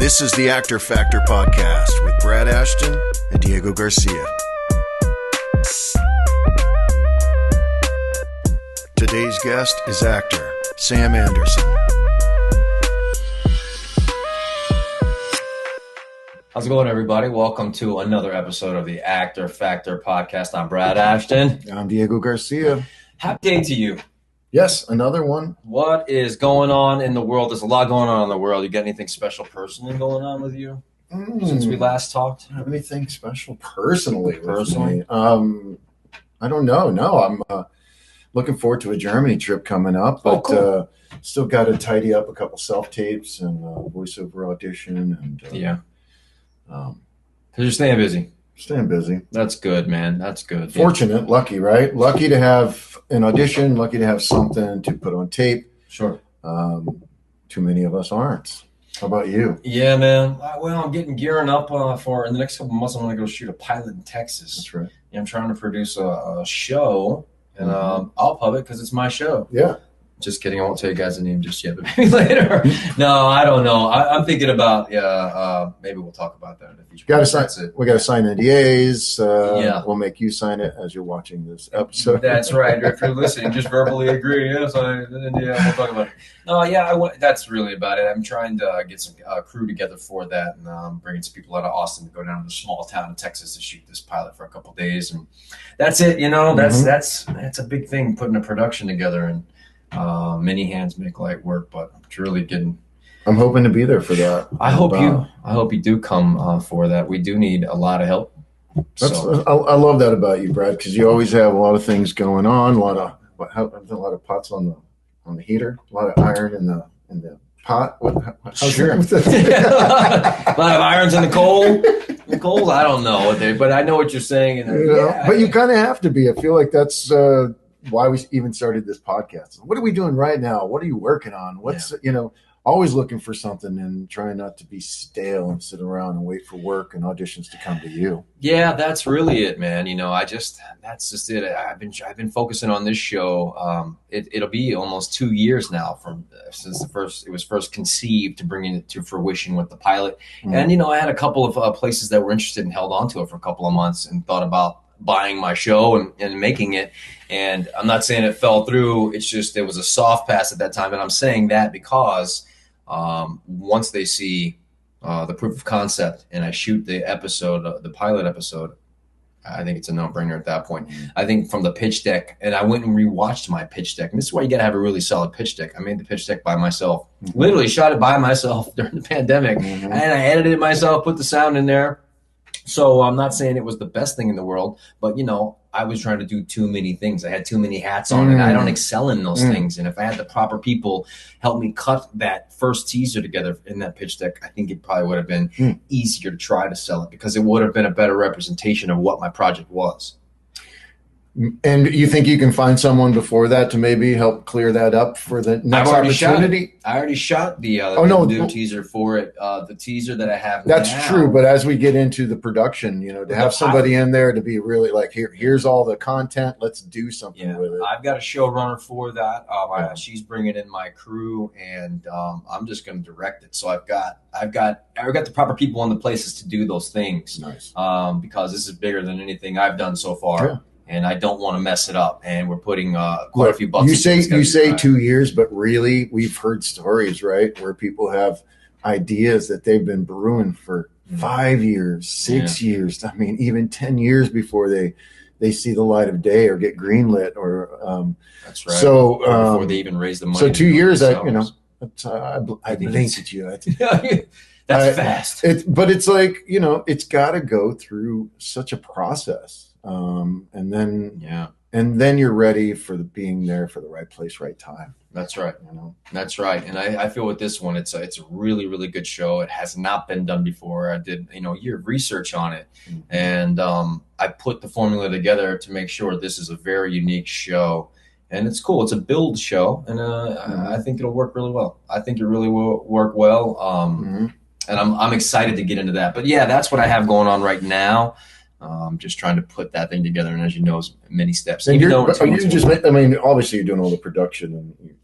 This is the Actor Factor podcast with Brad Ashton and Diego Garcia. Today's guest is actor Sam Anderson. How's it going, everybody? Welcome to another episode of the Actor Factor podcast. I'm Brad Ashton. I'm Diego Garcia. Happy day to you. Yes, another one. What is going on in the world? There's a lot going on in the world. You got anything special personally going on with you since we last talked? I don't have anything special personally with me. I don't know. No, I'm looking forward to a Germany trip coming up, but cool. Still got to tidy up a couple self-tapes and voiceover audition. And because you're staying busy. Staying busy. That's good, man. That's good. Fortunate, lucky, right? Lucky to have an audition, lucky to have something to put on tape. Sure. Too many of us aren't. How about you? Yeah, man. Well, I'm gearing up for in the next couple of months. I'm going to go shoot a pilot in Texas. That's right. Yeah, I'm trying to produce a show, and I'll pub it because it's my show. Yeah. Just kidding. I won't tell you guys the name just yet, but maybe later. No, I don't know. I'm thinking about, maybe we'll talk about that in the future. We got to sign NDAs. Yeah. We'll make you sign it as you're watching this episode. That's right. Or if you're listening, just verbally agree. Yes, we'll talk about it. No, yeah, that's really about it. I'm trying to get some crew together for that, and bringing some people out of Austin to go down to the small town in Texas to shoot this pilot for a couple of days, and that's it. That's a big thing, putting a production together, and many hands make light work, but I'm truly getting. I'm hoping to be there for that. I hope you do come for that. We do need a lot of help. I love that about you, Brad, because you always have a lot of things going on. A lot of pots on the heater, a lot of iron in the pot. Sure. A lot of irons in the coal. The coals, I don't know, but I know what you're saying. But you kind of have to be. I feel like that's why we even started this podcast. What are we doing right now? What are you working on? Always looking for something and trying not to be stale and sit around and wait for work and auditions to come to you. Yeah, that's really it, man. That's just it. I've been focusing on this show. It'll be almost 2 years now since it was first conceived to bringing it to fruition with the pilot. Mm-hmm. And I had a couple of places that were interested and held on to it for a couple of months and thought about buying my show and making it. And I'm not saying it fell through. It's just it was a soft pass at that time. And I'm saying that because once they see the proof of concept and I shoot the episode, the pilot episode, I think it's a no-brainer at that point. Mm-hmm. I think from the pitch deck, and I went and rewatched my pitch deck. And this is why you got to have a really solid pitch deck. I made the pitch deck by myself, literally shot it by myself during the pandemic. Mm-hmm. And I edited it myself, put the sound in there. So I'm not saying it was the best thing in the world, but I was trying to do too many things. I had too many hats on, and I don't excel in those things. And if I had the proper people help me cut that first teaser together in that pitch deck, I think it probably would have been easier to try to sell it because it would have been a better representation of what my project was. And you think you can find someone before that to maybe help clear that up for the next opportunity? I already shot the new teaser for it. The teaser that I have That's now. True, but as we get into the production, to have somebody in there to be really like, here's all the content, let's do something with it. I've got a showrunner for that. She's bringing in my crew, and I'm just going to direct it. So I've got the proper people in the places to do those things. Nice. Because this is bigger than anything I've done so far. Yeah. And I don't want to mess it up. And we're putting quite a few bucks. You say 2 years, but really, we've heard stories, right, where people have ideas that they've been brewing for 5 years, 6 years. I mean, even 10 years before they see the light of day or get greenlit. Or that's right. So before they even raise the money. So 2 years, I blinked at you. That's fast. But it's like it's got to go through such a process. And then you're ready for being there for the right place, right time. That's right. That's right. And I feel with this one, it's a really, really good show. It has not been done before. I did, a year of research on it, and I put the formula together to make sure this is a very unique show. And it's cool. It's a build show, and I think it'll work really well. I think it really will work well. And I'm excited to get into that. But yeah, that's what I have going on right now. Just trying to put that thing together, and as you know, many steps. And obviously you're doing all the production and you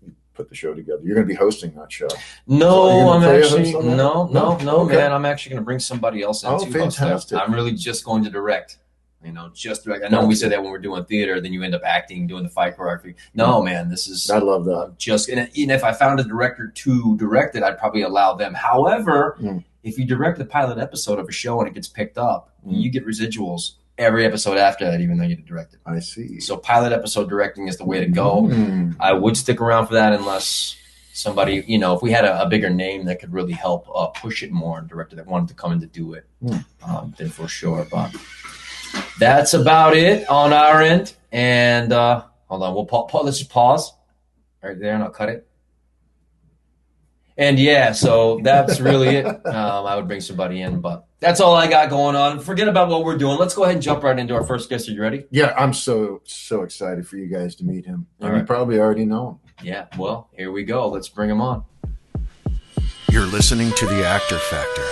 put the show together. You're going to be hosting that show. No, I'm actually no, okay. Man. I'm actually going to bring somebody else in. Oh, fantastic! I'm really just going to direct. You know, just direct. I know we say that when we're doing theater, then you end up acting, doing the fight choreography. No, man, this is. I love that. And if I found a director to direct it, I'd probably allow them. However, if you direct the pilot episode of a show and it gets picked up, you get residuals every episode after that, even though you didn't direct it. I see. So pilot episode directing is the way to go. I would stick around for that unless somebody, you know, if we had a bigger name that could really help push it more, and director that wanted to come in to do it, then for sure. But that's about it on our end. And hold on, let's just pause right there and I'll cut it. And yeah, so that's really it. I would bring somebody in, but that's all I got going on. Forget about what we're doing. Let's go ahead and jump right into our first guest. Are you ready? Yeah, I'm so excited for you guys to meet him. And you probably already know him. Yeah, well, here we go. Let's bring him on. You're listening to The Actor Factor.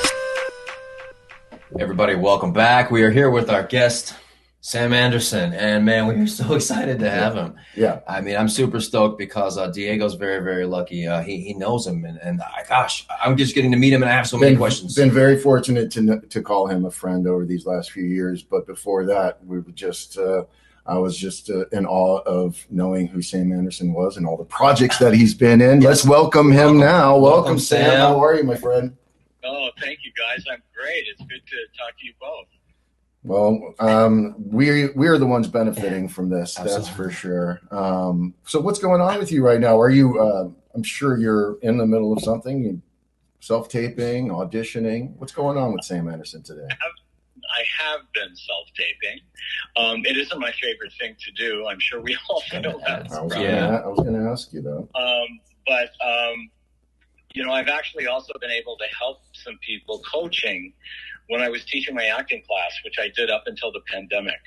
Everybody, welcome back. We are here with our guest, Sam Anderson, and man, we are so excited to have him. Yeah, I mean, I'm super stoked because Diego's very, very lucky. He knows him, and gosh, I'm just getting to meet him, and I have so many questions. Been very fortunate to call him a friend over these last few years, but before that, we were just I was just in awe of knowing who Sam Anderson was and all the projects that he's been in. Let's welcome him now. Welcome, Sam. How are you, my friend? Oh, thank you, guys. I'm great. It's good to talk to you both. Well, we're the ones benefiting from this. That's for sure. So what's going on with you right now? Are you, I'm sure you're in the middle of something, self-taping, auditioning. What's going on with Sam Anderson today? I have been self-taping. It isn't my favorite thing to do. I'm sure we all feel that. I was going to ask you though. But you know, I've actually also been able to help some people coaching when I was teaching my acting class, which I did up until the pandemic.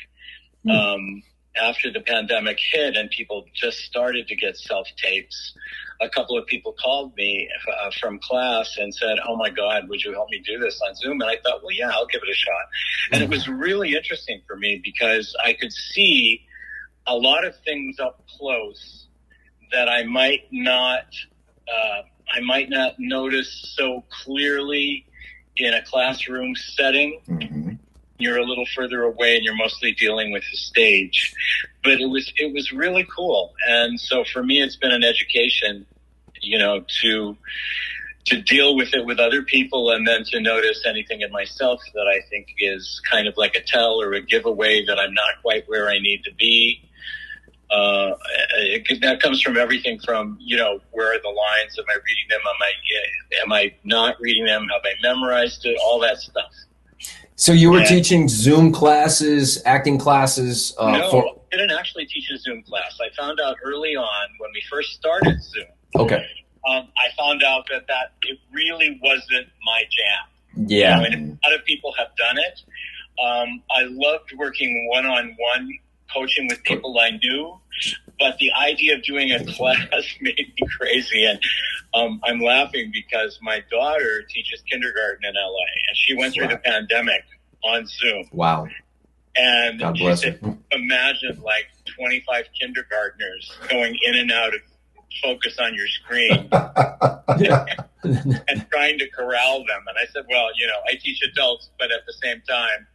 After the pandemic hit and people just started to get self-tapes, a couple of people called me from class and said, "Oh my God, would you help me do this on Zoom?" And I thought, well, yeah, I'll give it a shot. And it was really interesting for me because I could see a lot of things up close that I might not notice so clearly in a classroom setting. You're a little further away and you're mostly dealing with the stage, but it was really cool. And so for me, it's been an education, you know, to deal with it with other people and then to notice anything in myself that I think is kind of like a tell or a giveaway that I'm not quite where I need to be. That comes from everything from, you know, where are the lines? Am I reading them? Am I not reading them? Have I memorized it? All that stuff. So you were teaching Zoom classes, acting classes? No, I didn't actually teach a Zoom class. I found out early on when we first started Zoom. Okay. I found out that it really wasn't my jam. Yeah. You know, and a lot of people have done it. I loved working one-on-one coaching with people I knew, but the idea of doing a class made me crazy. And I'm laughing because my daughter teaches kindergarten in LA, and she went through the pandemic on Zoom. Wow. And God she bless said, her. imagine like 25 kindergartners going in and out of focus on your screen and trying to corral them. And I said, well, you know, I teach adults, but at the same time,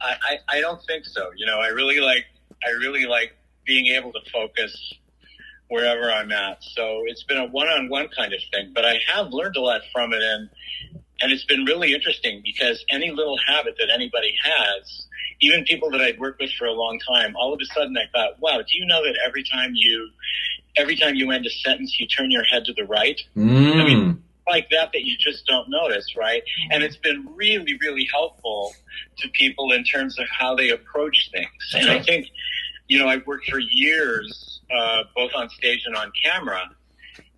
I don't think so. You know, I really like being able to focus wherever I'm at. So it's been a one-on-one kind of thing, but I have learned a lot from it. And it's been really interesting because any little habit that anybody has, even people that I'd worked with for a long time, all of a sudden I thought, wow, do you know that every time you end a sentence, you turn your head to the right? I mean, like that you just don't notice, right? And it's been really, really helpful to people in terms of how they approach things. And I think, you know, I've worked for years, both on stage and on camera,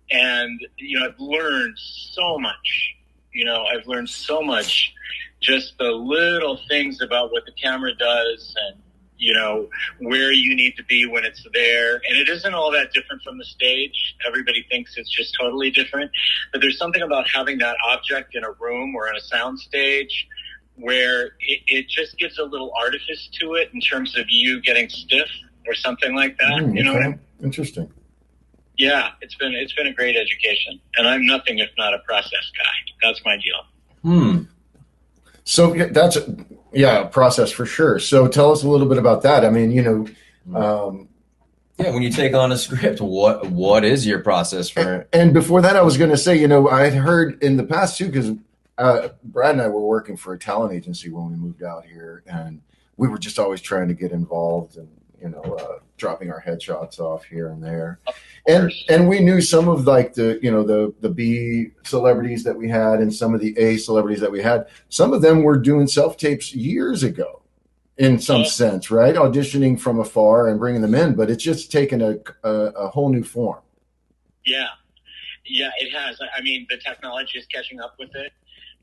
and, you know, I've learned so much. You know, I've learned so much, just the little things about what the camera does and, you know, where you need to be when it's there. And it isn't all that different from the stage. Everybody thinks it's just totally different. But there's something about having that object in a room or on a sound stage where it just gives a little artifice to it in terms of you getting stiff or something like that. You know what I mean? Interesting. Yeah, it's been a great education, and I'm nothing if not a process guy. That's my deal. So that's a process for sure. So tell us a little bit about that. I mean, when you take on a script, what is your process for it? And before that, I was going to say, I had heard in the past too, because Brad and I were working for a talent agency when we moved out here, and we were just always trying to get involved and dropping our headshots off here and there. And we knew some of like the B celebrities that we had and some of the A celebrities that we had. Some of them were doing self-tapes years ago in some sense, right? Auditioning from afar and bringing them in, but it's just taken a whole new form. Yeah, it has. I mean, the technology is catching up with it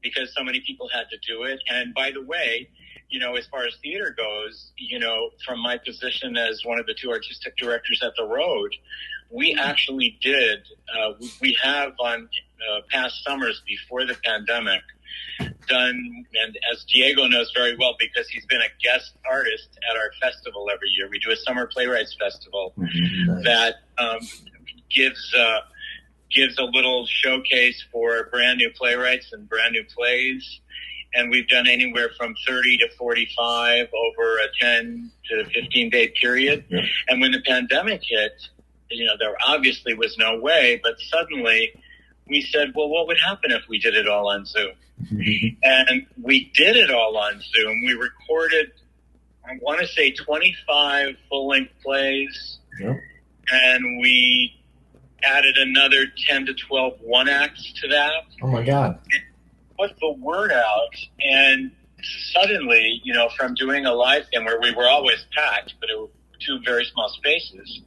because so many people had to do it. And by the way, as far as theater goes, from my position as one of the two artistic directors at The Road, we actually did, we have on past summers before the pandemic done, and as Diego knows very well because he's been a guest artist at our festival every year, we do a summer playwrights festival that gives a little showcase for brand new playwrights and brand new plays. And we've done anywhere from 30 to 45 over a 10 to 15-day period. Yeah. And when the pandemic hit, there obviously was no way, but suddenly we said, well, what would happen if we did it all on Zoom? And we did it all on Zoom. We recorded, I want to say 25 full-length plays. Yep. And we added another 10 to 12 one-acts to that. Oh, my God. Put the word out, and suddenly, from doing a live thing where we were always packed, but it were two very small spaces.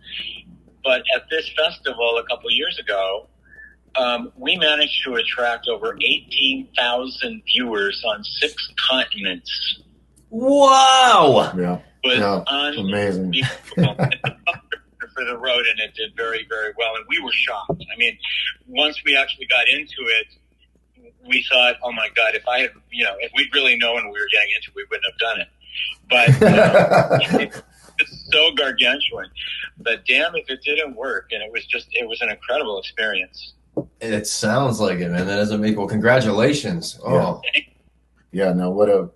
But at this festival a couple of years ago, we managed to attract over 18,000 viewers on 6 continents. Wow! Yeah, it was amazing. For The Road, and it did very, very well, and we were shocked. I mean, once we actually got into it, we thought, oh my God, if we'd really known we were getting into it, we wouldn't have done it. But it's so gargantuan. But damn if it didn't work. And it was an incredible experience. It sounds like it, man. That doesn't make, well, congratulations. Oh. Yeah, no, what a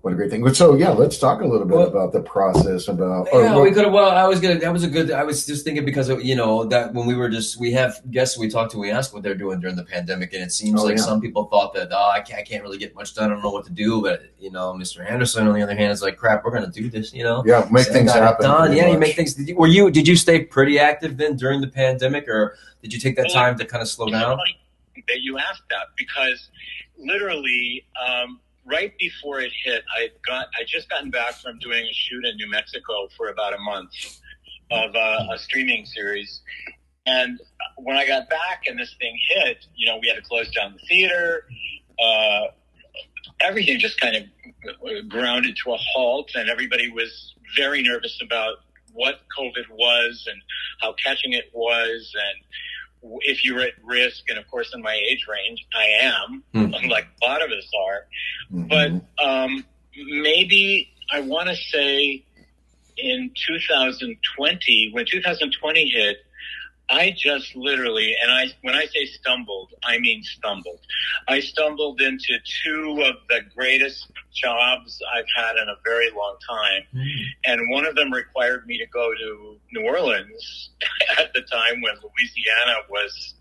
great thing. So let's talk a little bit about the process we could have, I was just thinking because of, that when we have guests we talk to, we ask what they're doing during the pandemic. And it seems some people thought that, I can't really get much done. I don't know what to do. But, Mr. Anderson, on the other hand, is like, crap, we're going to do this, Yeah, make things happen. Done. Yeah, you make things. Did you stay pretty active then during the pandemic, or did you take that time to kind of slow down? It's funny that you asked that because literally, right before it hit, I just gotten back from doing a shoot in New Mexico for about a month of a streaming series. And when I got back and this thing hit, we had to close down the theater. Everything just kind of grounded to a halt, and everybody was very nervous about what COVID was and how catching it was, and if you were at risk. And of course, in my age range, I am, like a lot of us are. But maybe I want to say in 2020, when 2020 hit, I just literally, and when I say stumbled, I mean stumbled. I stumbled into two of the greatest jobs I've had in a very long time. And one of them required me to go to New Orleans at the time when Louisiana was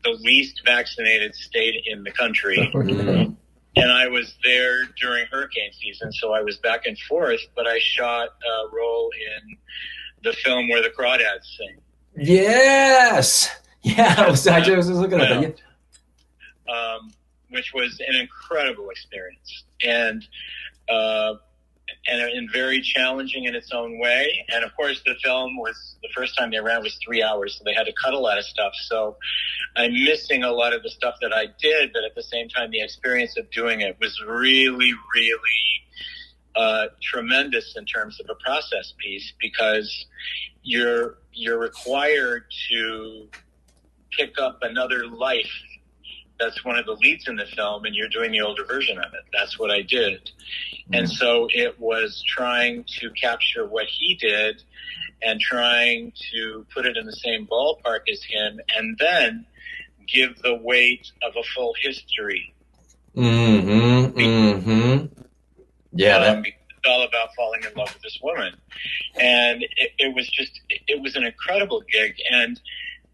the least vaccinated state in the country. And I was there during hurricane season, so I was back and forth, but I shot a role in the film where the crawdads sing. Yes. Yeah, I was looking at that. Which was an incredible experience, and very challenging in its own way. And of course, the film was, the first time they ran was 3 hours, so they had to cut a lot of stuff. So I'm missing a lot of the stuff that I did, but at the same time, the experience of doing it was really, really tremendous in terms of a process piece, because you're required to pick up another life that's one of the leads in the film, and you're doing the older version of it. That's what I did. And so it was trying to capture what he did and trying to put it in the same ballpark as him, and then give the weight of a full history. Yeah. It's all about falling in love with this woman. And it was an incredible gig. And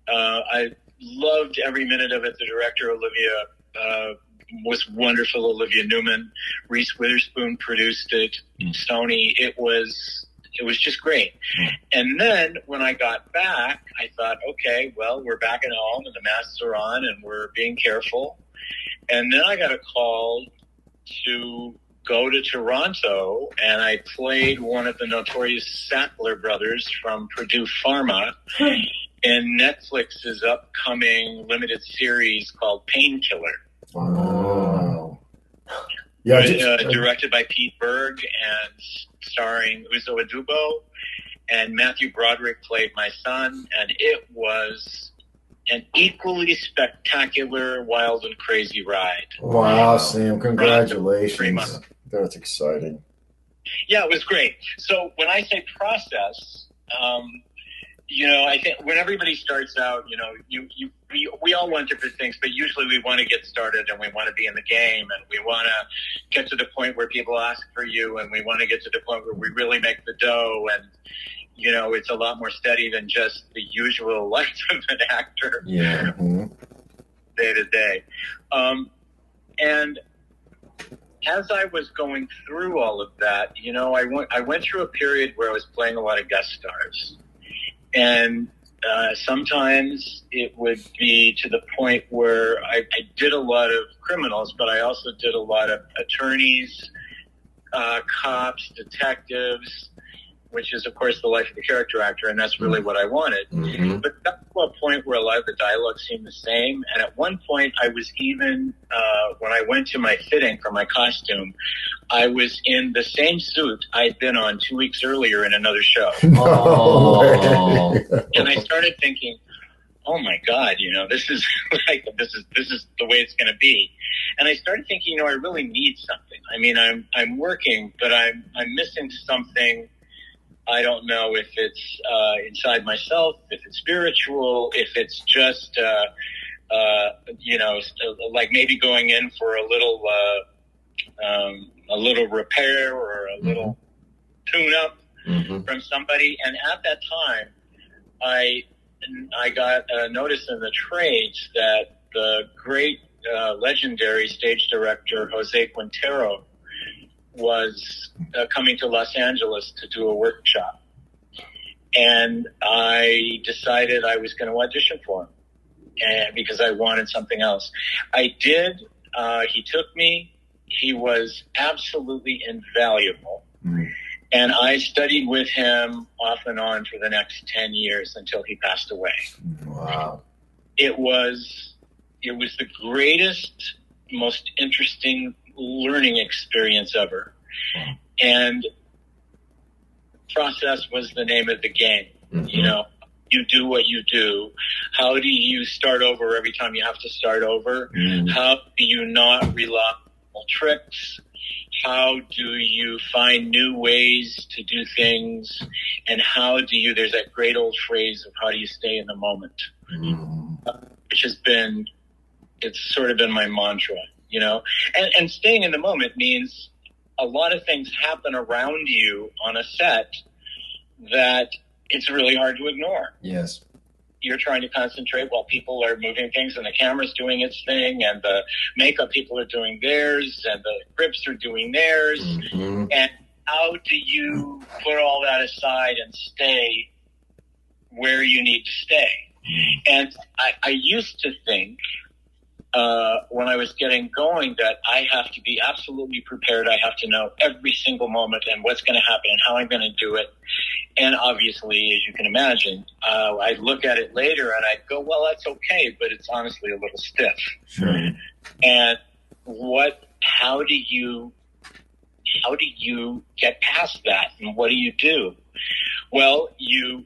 I loved every minute of it. The director, Olivia, was wonderful. Olivia Newman. Reese Witherspoon produced it. Sony. It was just great. And then when I got back, I thought, okay, well, we're back at home and the masks are on and we're being careful. And then I got a call to go to Toronto, and I played one of the notorious Sackler brothers from Purdue Pharma in Netflix's upcoming limited series called Painkiller. Wow. Yeah, directed by Pete Berg and starring Uzo Adubo, and Matthew Broderick played my son, and it was an equally spectacular, wild, and crazy ride. Wow, Sam, congratulations. That's exciting. Yeah, it was great. So when I say process, I think when everybody starts out, we all want different things, but usually we want to get started and we want to be in the game and we want to get to the point where people ask for you and we want to get to the point where we really make the dough and, it's a lot more steady than just the usual life of an actor. Yeah. Day to day. And as I was going through all of that, I went through a period where I was playing a lot of guest stars. And sometimes it would be to the point where I did a lot of criminals, but I also did a lot of attorneys, cops, detectives, which is, of course, the life of the character actor, and that's really what I wanted. But that's to a point where a lot of the dialogue seemed the same. And at one point, I was even, when I went to my fitting for my costume, I was in the same suit I'd been on 2 weeks earlier in another show. Oh. And I started thinking, oh my God, this is this is the way it's going to be. And I started thinking, I really need something. I mean, I'm working, but I'm missing something. I don't know if it's inside myself, if it's spiritual, if it's just, like maybe going in for a little repair or a little tune-up from somebody. And at that time, I got a notice in the trades that the great legendary stage director Jose Quintero was coming to Los Angeles to do a workshop. And I decided I was going to audition for him because I wanted something else. I did. He took me. He was absolutely invaluable. And I studied with him off and on for the next 10 years until he passed away. Wow. It was the greatest, most interesting learning experience ever. And process was the name of the game. You do what you do. How do you start over every time you have to start over? How do you not rely on tricks? How do you find new ways to do things? And there's that great old phrase of how do you stay in the moment, which it's sort of been my mantra. And staying in the moment means a lot of things happen around you on a set that it's really hard to ignore. Yes. You're trying to concentrate while people are moving things and the camera's doing its thing and the makeup people are doing theirs and the grips are doing theirs. And how do you put all that aside and stay where you need to stay? And I used to think, when I was getting going, that I have to be absolutely prepared. I have to know every single moment and what's going to happen and how I'm going to do it. And obviously, as you can imagine, I'd look at it later and I'd go, well, that's okay, but it's honestly a little stiff. Sure. And how do you get past that? And what do you do? Well, you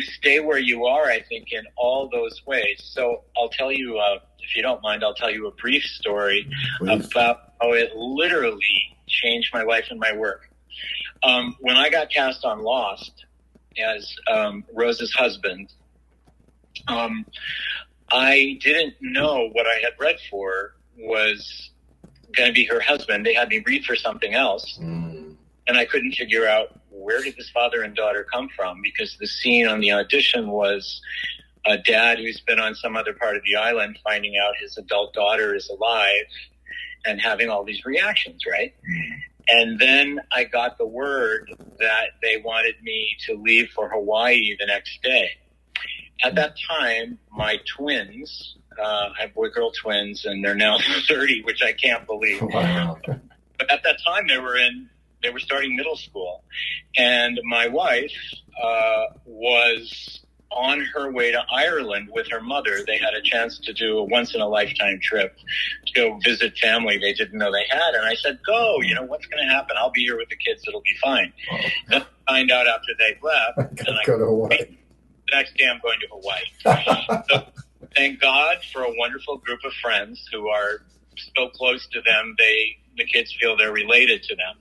stay where you are, I think, in all those ways. So I'll tell you, if you don't mind, I'll tell you a brief story about how it literally changed my life and my work. When I got cast on Lost, as Rose's husband, I didn't know what I had read for was going to be her husband. They had me read for something else, and I couldn't figure out where did this father and daughter come from, because the scene on the audition was a dad who's been on some other part of the island finding out his adult daughter is alive and having all these reactions, right? And then I got the word that they wanted me to leave for Hawaii the next day. At that time, my twins, I have boy-girl twins, and they're now 30, which I can't believe. Wow. But at that time, they were starting middle school, and my wife was on her way to Ireland with her mother. They had a chance to do a once-in-a-lifetime trip to go visit family they didn't know they had. And I said, go, what's going to happen? I'll be here with the kids. It'll be fine. Oh. Then I find out after they left. I go to Hawaii. The next day I'm going to Hawaii. So thank God for a wonderful group of friends who are so close to them. The kids feel they're related to them.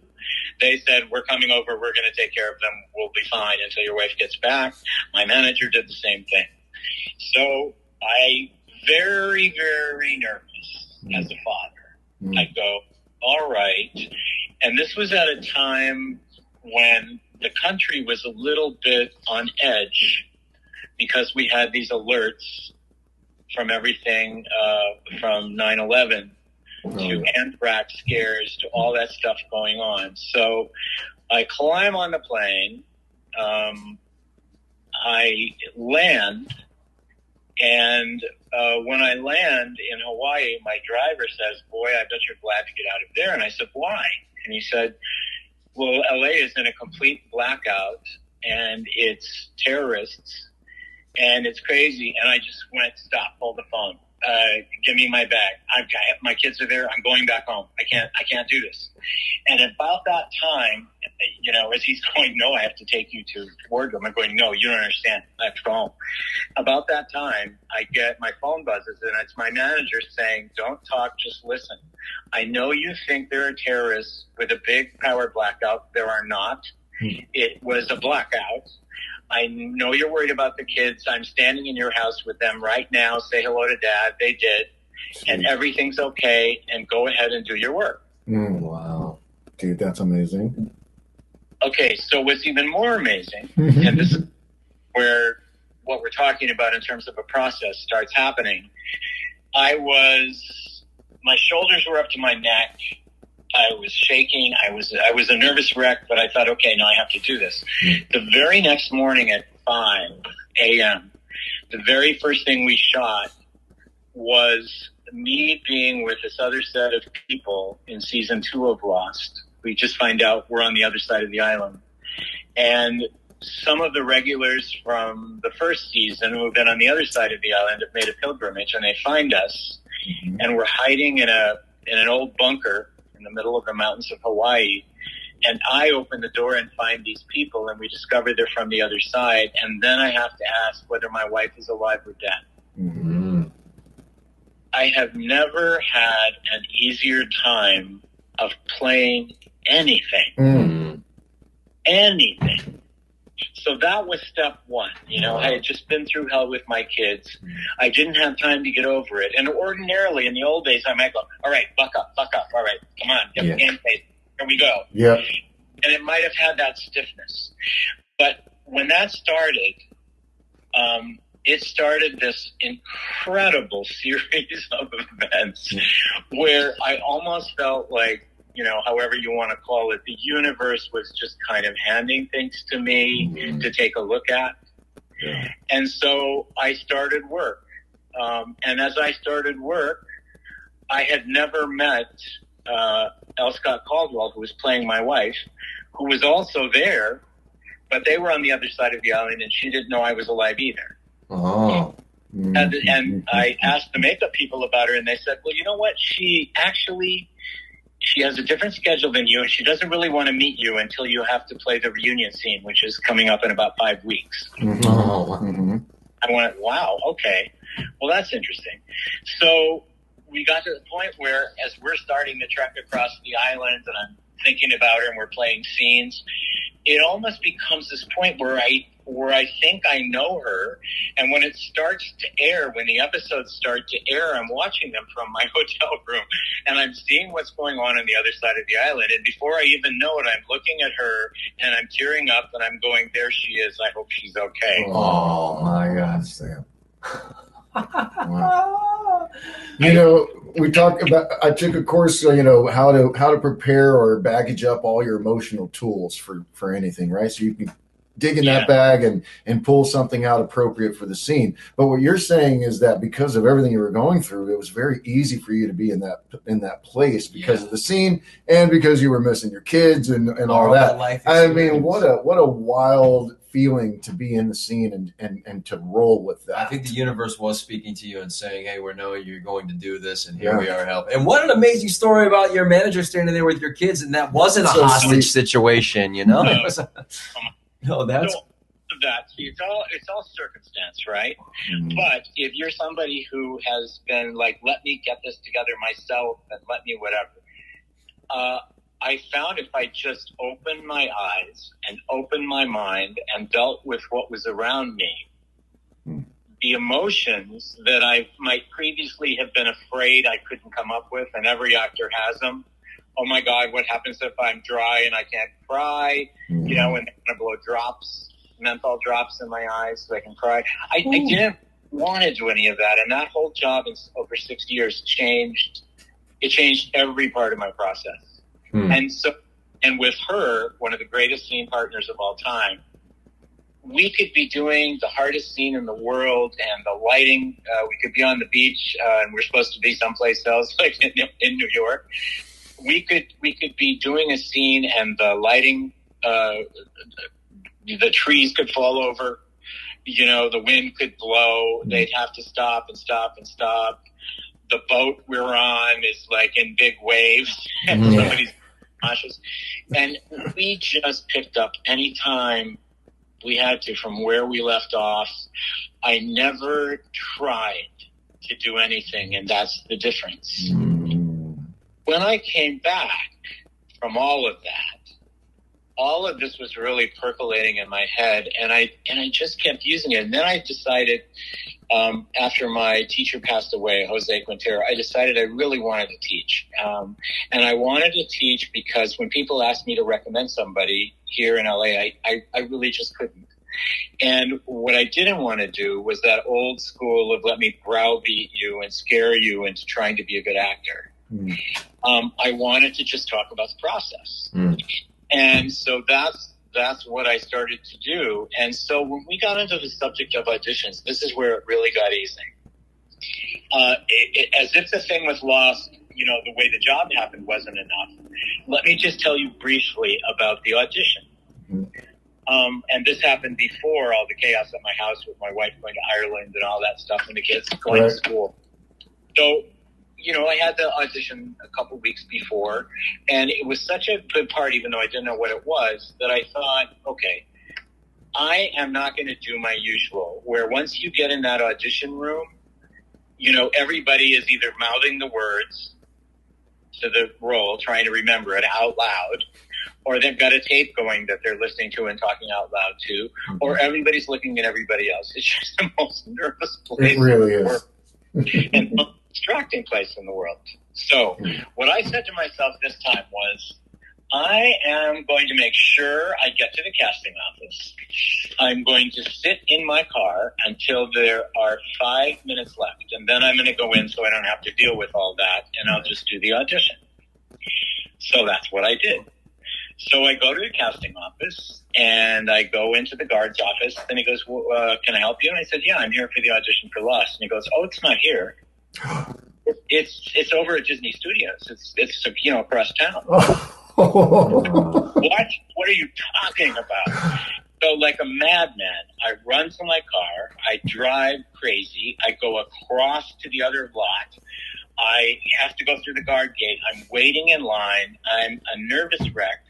They said, we're coming over. We're going to take care of them. We'll be fine until your wife gets back. My manager did the same thing. So I very, very nervous as a father. I go, all right. And this was at a time when the country was a little bit on edge because we had these alerts from everything from 9/11 to anthrax scares, to all that stuff going on. So I climb on the plane, I land, and when I land in Hawaii, my driver says, boy, I bet you're glad to get out of there. And I said, why? And he said, well, LA is in a complete blackout, and it's terrorists, and it's crazy. And I just went, stop, hold the phone. Give me my bag. My kids are there. I'm going back home. I can't do this. And about that time, as he's going, no, I have to take you to wardrobe. I'm going, no, you don't understand. I have to go home. About that time, I get my phone buzzes, and it's my manager saying, don't talk, just listen. I know you think there are terrorists with a big power blackout. There are not. It was a blackout. I know you're worried about the kids. I'm standing in your house with them right now. Say hello to Dad. They did. And everything's okay. And go ahead and do your work. Wow. Dude, that's amazing. Okay, so what's even more amazing, and this is where what we're talking about in terms of a process starts happening. My shoulders were up to my neck. I was shaking. I was a nervous wreck, but I thought, okay, now I have to do this. The very next morning at 5 a.m., the very first thing we shot was me being with this other set of people in season 2 of Lost. We just find out we're on the other side of the island. And some of the regulars from the first season who have been on the other side of the island have made a pilgrimage, and they find us, and we're hiding in an old bunker in the middle of the mountains of Hawaii. And I open the door and find these people, and we discover they're from the other side. And then I have to ask whether my wife is alive or dead. I have never had an easier time of playing anything. Anything. So that was step one. I had just been through hell with my kids. I didn't have time to get over it. And ordinarily, in the old days, I might go, all right, buck up. All right, come on, get the game face. Here we go. Yeah. And it might have had that stiffness. But when that started, it started this incredible series of events where I almost felt like, however you want to call it, the universe was just kind of handing things to me to take a look at. Yeah. And so I started work. And as I started work, I had never met L. Scott Caldwell, who was playing my wife, who was also there, but they were on the other side of the island, and she didn't know I was alive either. Oh. And I asked the makeup people about her, and they said, well, you know what? She has a different schedule than you, and she doesn't really want to meet you until you have to play the reunion scene, which is coming up in about 5 weeks. I went, wow, okay. Well, that's interesting. So we got to the point where, as we're starting to trek across the island, and I'm thinking about her, and we're playing scenes, it almost becomes this point where where I think I know her. And when it starts to air, when the episodes start to air, I'm watching them from my hotel room and I'm seeing what's going on the other side of the island. And before I even know it, I'm looking at her and I'm tearing up and I'm going, there she is. I hope she's okay. Oh my God, Sam. Wow. You know, we talked about, I took a course, you know, how to prepare or baggage up all your emotional tools for anything, right? So you can dig in that bag and pull something out appropriate for the scene. But what you're saying is that because of everything you were going through, it was very easy for you to be in that place because of the scene and because you were missing your kids and all that. I mean, what a wild feeling to be in the scene and to roll with that. I think the universe was speaking to you and saying, hey, we're knowing you're going to do this, and here we are helping. And what an amazing story about your manager standing there with your kids, and that wasn't a hostage situation, you know? No, that's... So, it's all circumstance, right? But if you're somebody who has been like, let me get this together myself and let me whatever, I found if I just opened my eyes and opened my mind and dealt with what was around me, the emotions that I might previously have been afraid I couldn't come up with, and every actor has them. Oh my God, what happens if I'm dry and I can't cry? You know, and they're going to blow menthol drops in my eyes so I can cry. I didn't want to do any of that. And that whole job in over 6 years changed every part of my process. And with her, one of the greatest scene partners of all time, we could be doing the hardest scene in the world and the lighting. We could be on the beach and we're supposed to be someplace else, like in New York. We could be doing a scene and the lighting, the trees could fall over, you know, the wind could blow. They'd have to stop and stop and stop. The boat we're on is like in big waves and somebody's cautious. And we just picked up any time we had to from where we left off. I never tried to do anything, and that's the difference. When I came back from all of this was really percolating in my head, and I just kept using it. And then I decided, after my teacher passed away, Jose Quintero, I decided I really wanted to teach. And I wanted to teach because when people asked me to recommend somebody here in LA, I really just couldn't. And what I didn't want to do was that old school of let me browbeat you and scare you into trying to be a good actor. I wanted to just talk about the process. And so that's what I started to do. And so when we got into the subject of auditions, this is where it really got easy. As if the thing with Lost, you know, the way the job happened wasn't enough. Let me just tell you briefly about the audition. And this happened before all the chaos at my house with my wife going to Ireland and all that stuff and the kids going to school. So, you know, I had the audition a couple weeks before, and it was such a good part, even though I didn't know what it was, that I thought, okay, I am not going to do my usual, where once you get in that audition room, you know, everybody is either mouthing the words to the role, trying to remember it out loud, or they've got a tape going that they're listening to and talking out loud to, or everybody's looking at everybody else. It's just the most nervous place. It really is. And the most distracting place in the world. So what I said to myself this time was, I am going to make sure I get to the casting office. I'm going to sit in my car until there are 5 minutes left, and then I'm going to go in so I don't have to deal with all that, and I'll just do the audition. So that's what I did. So I go to the casting office, and I go into the guard's office, and he goes, well, can I help you? And I said, yeah, I'm here for the audition for Lost. And he goes, oh, it's not here. It's over at Disney Studios. It's you know, across town. What are you talking about? So like a madman, I run to my car. I drive crazy. I go across to the other lot. I have to go through the guard gate. I'm waiting in line. I'm a nervous wreck.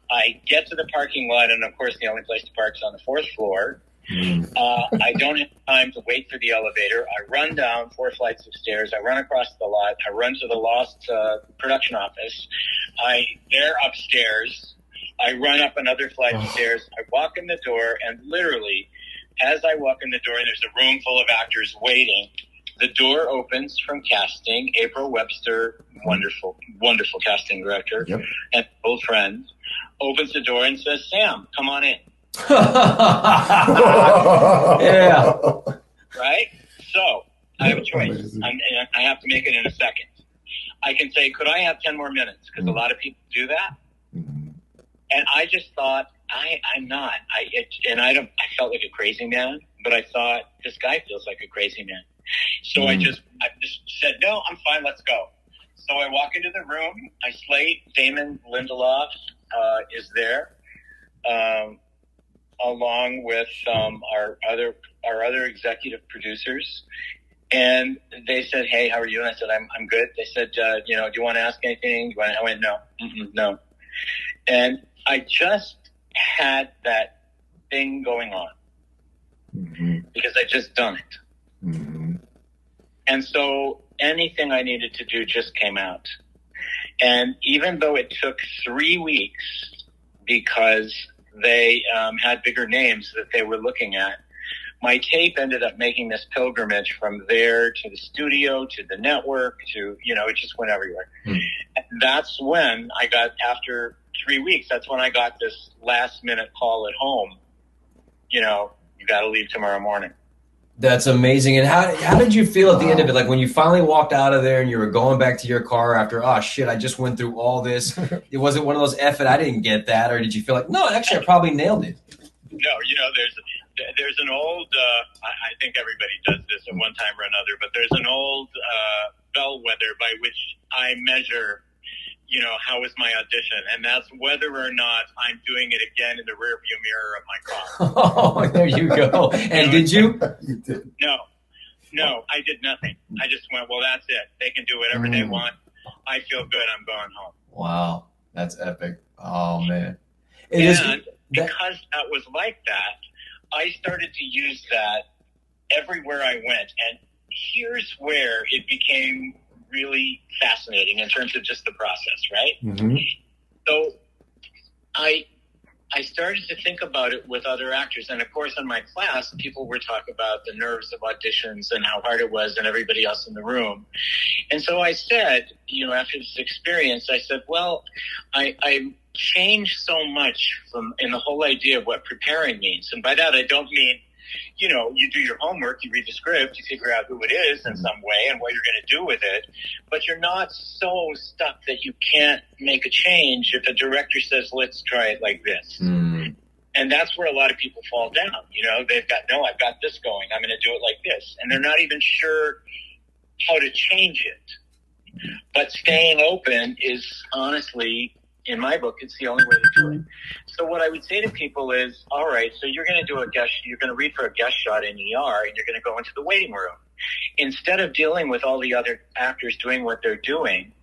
I get to the parking lot, and of course the only place to park is on the 4th floor. I don't have time to wait for the elevator. I run down 4 flights of stairs. I run across the lot. I run to the Lost production office. They're upstairs. I run up another flight of stairs. I walk in the door, and literally, as I walk in the door, and there's a room full of actors waiting, the door opens from casting. April Webster, wonderful, wonderful casting director, and old friend, opens the door and says, "Sam, come on in." Yeah. Right? So I have a choice. I have to make it in a second. I can say, could I have 10 more minutes? Because a lot of people do that. And I just thought, I'm not. I felt like a crazy man, but I thought, this guy feels like a crazy man. So I just said, no, I'm fine, let's go. So I walk into the room, I slate, Damon Lindelof is there, along with our other executive producers. And they said, "Hey, how are you?" And I said, I'm good. They said, do you want to ask anything? I went, no. No. And I just had that thing going on because I just done it. And so anything I needed to do just came out. And even though it took 3 weeks because they had bigger names that they were looking at, my tape ended up making this pilgrimage from there to the studio, to the network, to, it just went everywhere. And that's when I got, after 3 weeks, that's when I got this last minute call at home. You got to leave tomorrow morning. That's amazing. And how did you feel at the end of it? Like when you finally walked out of there and you were going back to your car after, oh shit, I just went through all this. It wasn't one of those I didn't get that. Or did you feel like, no, actually I probably nailed it? No, there's an old, I think everybody does this at one time or another, but there's an old bellwether by which I measure, how was my audition? And that's whether or not I'm doing it again in the rearview mirror of my car. Oh, there you go. And did you? You did. No, I did nothing. I just went, well, that's it. They can do whatever they want. I feel good. I'm going home. Wow. That's epic. Oh, man. Because that was like that, I started to use that everywhere I went. And here's where it became really fascinating in terms of just the process, right? So I started to think about it with other actors. And of course, in my class, people were talking about the nerves of auditions and how hard it was and everybody else in the room. And so I said, after this experience, I said, well, I changed so much in the whole idea of what preparing means. And by that, I don't mean, you do your homework, you read the script, you figure out who it is in some way and what you're going to do with it. But you're not so stuck that you can't make a change if a director says, let's try it like this. And that's where a lot of people fall down. They've got, no, I've got this going. I'm going to do it like this. And they're not even sure how to change it. But staying open is honestly, in my book, it's the only way to do it. So what I would say to people is, all right, so you're going to do you're going to read for a guest shot in ER, and you're going to go into the waiting room. Instead of dealing with all the other actors doing what they're doing,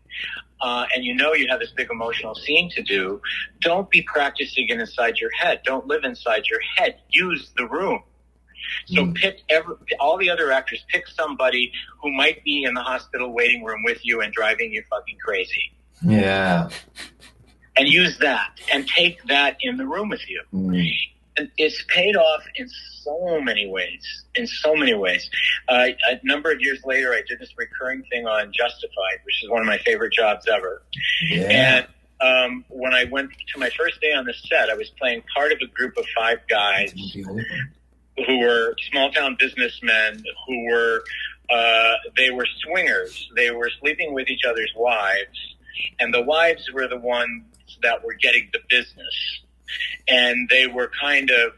and you have this big emotional scene to do, don't be practicing it inside your head. Don't live inside your head. Use the room. So pick all the other actors, pick somebody who might be in the hospital waiting room with you and driving you fucking crazy. Yeah. And use that and take that in the room with you. And it's paid off in so many ways. A number of years later, I did this recurring thing on Justified, which is one of my favorite jobs ever. Yeah. And when I went to my first day on the set, I was playing part of a group of 5 guys who were small town businessmen who were, they were swingers. They were sleeping with each other's wives. And the wives were the ones that were getting the business. And they were kind of,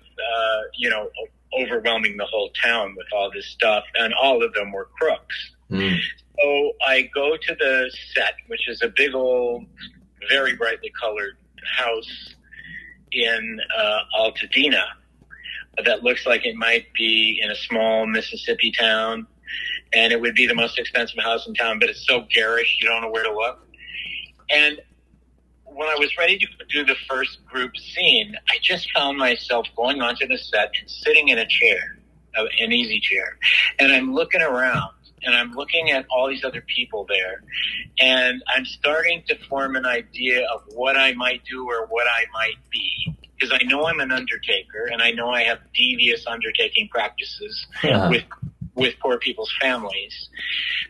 overwhelming the whole town with all this stuff. And all of them were crooks. So I go to the set, which is a big old, very brightly colored house in Altadena that looks like it might be in a small Mississippi town. And it would be the most expensive house in town, but it's so garish, you don't know where to look. And when I was ready to do the first group scene, I just found myself going onto the set and sitting in a chair, an easy chair. And I'm looking around and I'm looking at all these other people there, and I'm starting to form an idea of what I might do or what I might be. Because I know I'm an undertaker, and I know I have devious undertaking practices with poor people's families.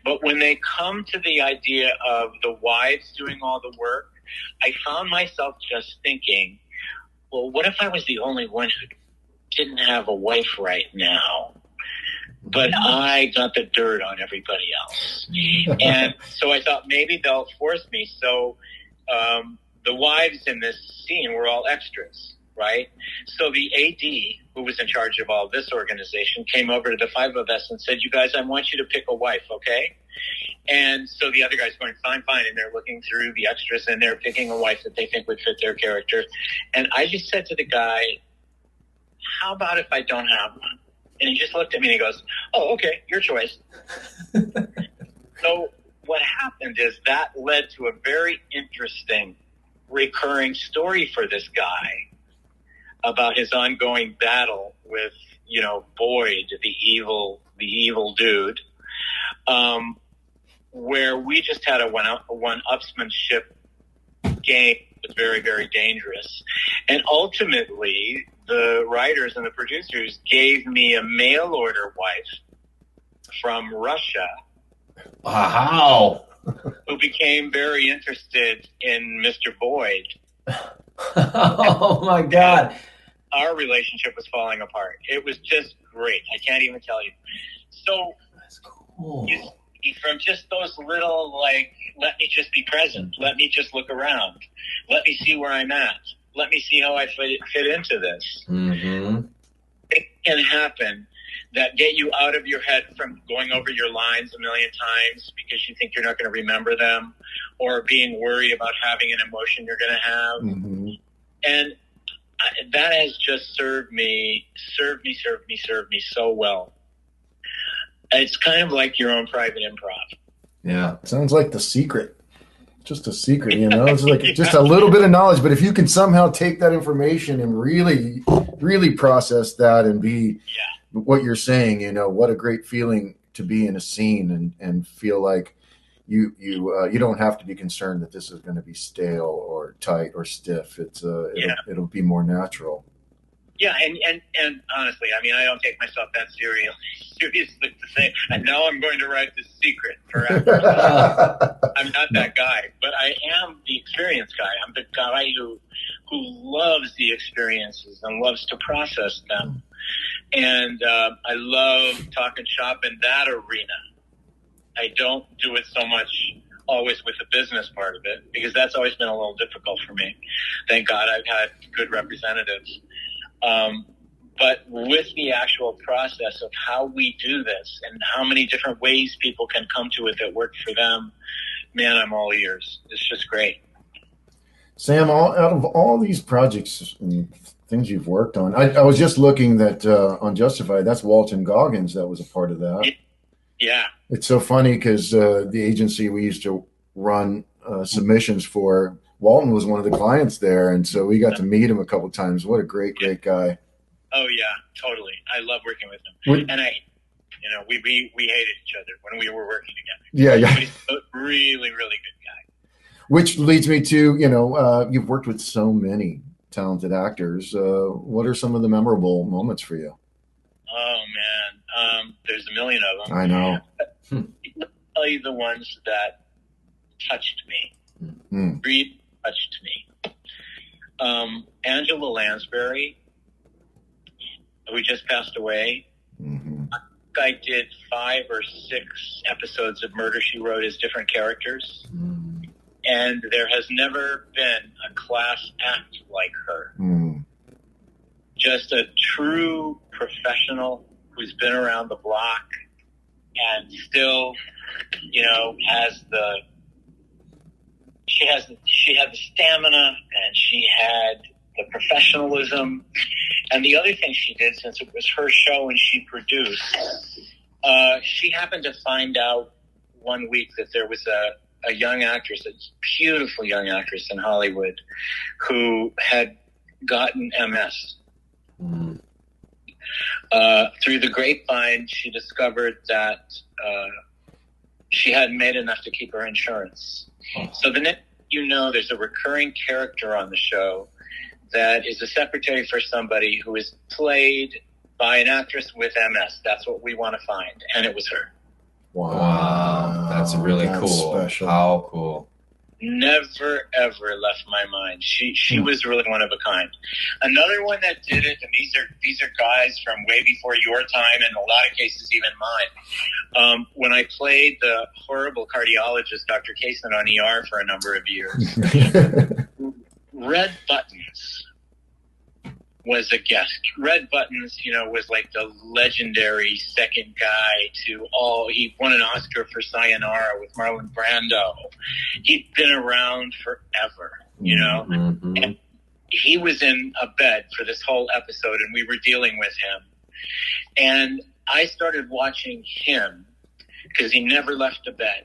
But when they come to the idea of the wives doing all the work, I found myself just thinking, well, what if I was the only one who didn't have a wife right now? But I got the dirt on everybody else. And so I thought maybe they'll force me. So the wives in this scene were all extras, right? So the AD, who was in charge of all this organization, came over to the five of us and said, you guys, I want you to pick a wife, okay? And so the other guys going, fine. And they're looking through the extras and they're picking a wife that they think would fit their character. And I just said to the guy, how about if I don't have one? And he just looked at me and he goes, oh, okay, your choice. So what happened is that led to a very interesting recurring story for this guy about his ongoing battle with, Boyd, the evil dude, where we just had a one-upsmanship game that was very, very dangerous. And ultimately, the writers and the producers gave me a mail order wife from Russia. Wow. Who became very interested in Mr. Boyd. Oh my God. Our relationship was falling apart. It was just great. I can't even tell you. So That's cool. You see, from just those little, let me just be present. Let me just look around. Let me see where I'm at. Let me see how I fit into this. Mm-hmm. It can happen that get you out of your head from going over your lines a million times because you think you're not going to remember them, or being worried about having an emotion you're going to have. Mm-hmm. And that has just served me so well. It's kind of like your own private improv. Yeah. Sounds like The Secret. Just a secret, It's like just a little bit of knowledge, but if you can somehow take that information and really, really process that and be what you're saying, what a great feeling to be in a scene and feel like you don't have to be concerned that this is going to be stale or tight or stiff. It'll be more natural. Yeah, and honestly, I don't take myself that seriously to say, and now I'm going to write The Secret forever. I'm not that guy, but I am the experience guy. I'm the guy who loves the experiences and loves to process them. And I love talking shop in that arena. I don't do it so much always with the business part of it, because that's always been a little difficult for me. Thank God I've had good representatives. But with the actual process of how we do this and how many different ways people can come to it that work for them, man, I'm all ears. It's just great. Sam, out of all these projects and things you've worked on, I was just looking that on Justified, that's Walton Goggins that was a part of that. Yeah. It's so funny because the agency we used to run submissions for, Walton was one of the clients there, and so we got to meet him a couple of times. What a great guy. Oh yeah, totally. I love working with him. And we hated each other when we were working together. Yeah. He's a really, really good guy. Which leads me to, you've worked with so many talented actors. What are some of the memorable moments for you? Oh man, there's a million of them. I know. I'll tell you the ones that touched me. Really touched me. Angela Lansbury, who just passed away. Mm-hmm. I did 5 or 6 episodes of Murder, She Wrote as different characters. Mm. And there has never been a class act like her. Mm. Just a true professional who's been around the block and still, she had the stamina, and she had the professionalism. And the other thing she did, since it was her show and she produced, she happened to find out one week that there was a young actress, a beautiful young actress in Hollywood, who had gotten MS. Mm. Through the grapevine, she discovered that she hadn't made enough to keep her insurance. So the next there's a recurring character on the show that is a secretary for somebody who is played by an actress with MS. That's what we want to find. And it was her. Wow. That's really cool. Special. How cool. Never, ever left my mind. She was really one of a kind. Another one that did it, and these are guys from way before your time, and in a lot of cases even mine. When I played the horrible cardiologist, Dr. Kaysen, on ER for a number of years, Red Buttons was a guest. Red Buttons, was like the legendary second guy he won an Oscar for Sayonara with Marlon Brando. He'd been around forever, Mm-hmm. And he was in a bed for this whole episode, and we were dealing with him. And I started watching him because he never left the bed.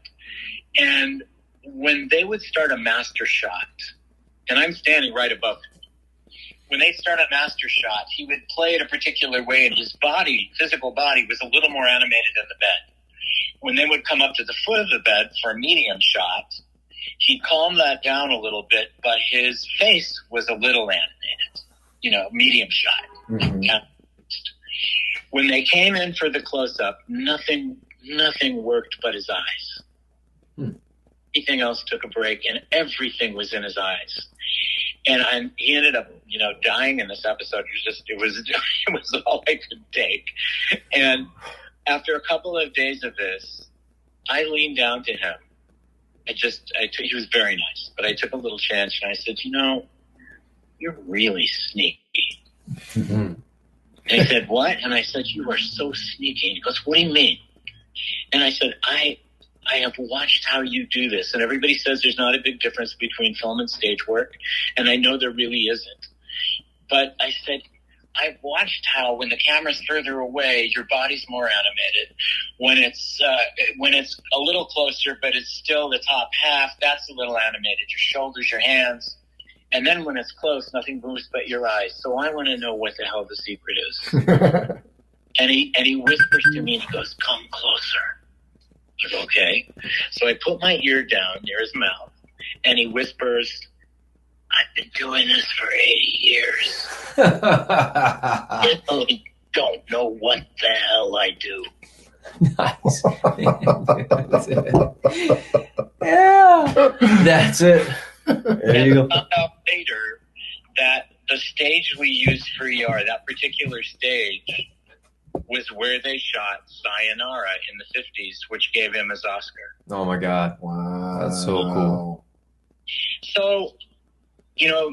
And when they would start a master shot, and I'm standing right above him, when they start a master shot, he would play it a particular way, and his physical body, was a little more animated than the bed. When they would come up to the foot of the bed for a medium shot, he'd calm that down a little bit, but his face was a little animated, medium shot. Mm-hmm. When they came in for the close-up, nothing worked but his eyes. Everything else took a break, and everything was in his eyes. And he ended up, dying in this episode. It was all I could take. And after a couple of days of this, I leaned down to him. He was very nice, but I took a little chance, and I said, you're really sneaky. Mm-hmm. And he said, what? And I said, you are so sneaky. And he goes, what do you mean? And I said, I have watched how you do this. And everybody says there's not a big difference between film and stage work. And I know there really isn't. But I said, I've watched how when the camera's further away, your body's more animated. When it's a little closer, but it's still the top half, that's a little animated. Your shoulders, your hands. And then when it's close, nothing moves but your eyes. So I want to know what the hell the secret is. And he whispers to me, and he goes, come closer. I said, okay. So I put my ear down near his mouth, and he whispers, I've been doing this for 80 years. I really don't know what the hell I do. Nice. Yeah. That's it. There you go. I found out later that the stage we used for ER, that particular stage, was where they shot Sayonara in the 50s, which gave him his Oscar. Oh my God. Wow. That's so cool. So,